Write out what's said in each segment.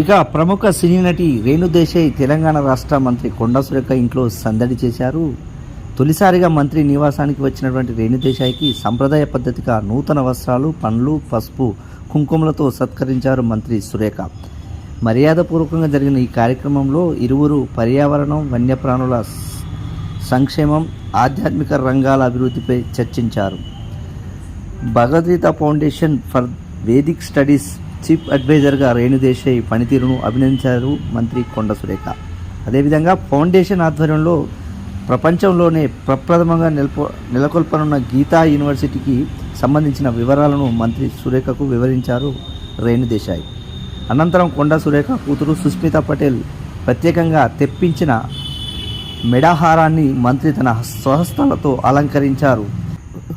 ఇక ప్రముఖ సినీ నటి రేణు దేశాయ్ తెలంగాణ రాష్ట్ర మంత్రి కొండా సురేఖ ఇంట్లో సందడి చేశారు. తొలిసారిగా మంత్రి నివాసానికి వచ్చినటువంటి రేణు దేశాయ్కి సంప్రదాయ పద్ధతిగా నూతన వస్త్రాలు, పండ్లు, పసుపు, కుంకుమలతో సత్కరించారు మంత్రి సురేఖ. మర్యాదపూర్వకంగా జరిగిన ఈ కార్యక్రమంలో ఇరువురు పర్యావరణం, వన్యప్రాణుల సంక్షేమం, ఆధ్యాత్మిక రంగాల అభివృద్ధిపై చర్చించారు. Bhagavad Gita foundation for Vedic studies chief అడ్వైజర్గా రేణు దేశాయ్ పనితీరును అభినందించారు మంత్రి కొండా సురేఖ. అదేవిధంగా ఫౌండేషన్ ఆధ్వర్యంలో ప్రపంచంలోనే ప్రప్రథమంగా నెలకొల్పనున్న గీతా యూనివర్సిటీకి సంబంధించిన వివరాలను మంత్రి సురేఖకు వివరించారు రేణు దేశాయ్. అనంతరం కొండా సురేఖ కూతురు సుస్మితా పటేల్ ప్రత్యేకంగా తెప్పించిన మెడాహారాన్ని మంత్రి తన స్వహస్తాలతో అలంకరించారు.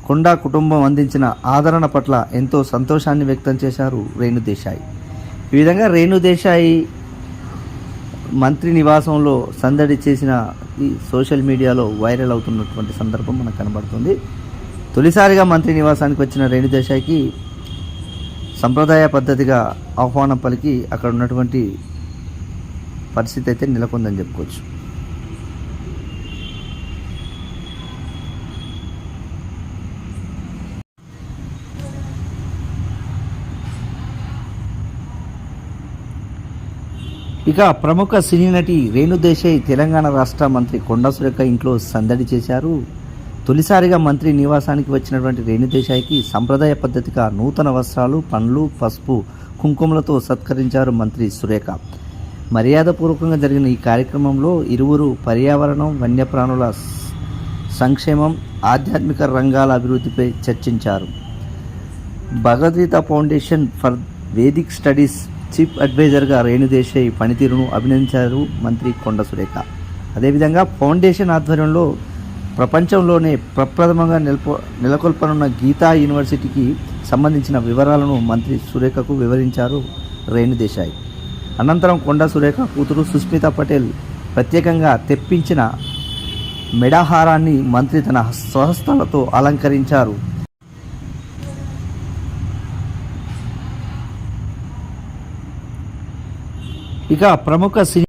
కొండా కుటుంబం అందించిన ఆదరణ పట్ల ఎంతో సంతోషాన్ని వ్యక్తం చేశారు రేణు దేశాయ్. ఈ విధంగా రేణు దేశాయ్ మంత్రి నివాసంలో సందడి చేసిన ఈ సోషల్ మీడియాలో వైరల్ అవుతున్నటువంటి సందర్భం మనకు కనబడుతుంది. తొలిసారిగా మంత్రి నివాసానికి వచ్చిన రేణు దేశాయ్కి సంప్రదాయ పద్ధతిగా ఆహ్వానం పలికి అక్కడ ఉన్నటువంటి పరిస్థితి అయితే నెలకొందని చెప్పుకోవచ్చు. ఇక ప్రముఖ సినీ నటి రేణు దేశాయ్ తెలంగాణ రాష్ట్ర మంత్రి కొండా సురేఖ ఇంట్లో సందడి చేశారు. తొలిసారిగా మంత్రి నివాసానికి వచ్చినటువంటి రేణు దేశాయ్కి సంప్రదాయ పద్ధతిగా నూతన వస్త్రాలు, పండ్లు, పసుపు, కుంకుమలతో సత్కరించారు మంత్రి సురేఖ. మర్యాదపూర్వకంగా జరిగిన ఈ కార్యక్రమంలో ఇరువురు పర్యావరణం, వన్యప్రాణుల సంక్షేమం, ఆధ్యాత్మిక రంగాల అభివృద్ధిపై చర్చించారు. Bhagavad Gita foundation for Vedic studies chief అడ్వైజర్గా రేణు దేశాయ్ పనితీరును అభినందించారు మంత్రి కొండా సురేఖ. అదేవిధంగా ఫౌండేషన్ ఆధ్వర్యంలో ప్రపంచంలోనే ప్రప్రథమంగా నెలకొల్పనున్న గీతా యూనివర్సిటీకి సంబంధించిన వివరాలను మంత్రి సురేఖకు వివరించారు రేణు దేశాయ్. అనంతరం కొండా సురేఖ కూతురు సుస్మితా పటేల్ ప్రత్యేకంగా తెప్పించిన మెడాహారాన్ని మంత్రి తన స్వహస్తాలతో అలంకరించారు. ఇక ప్రముఖ సినీ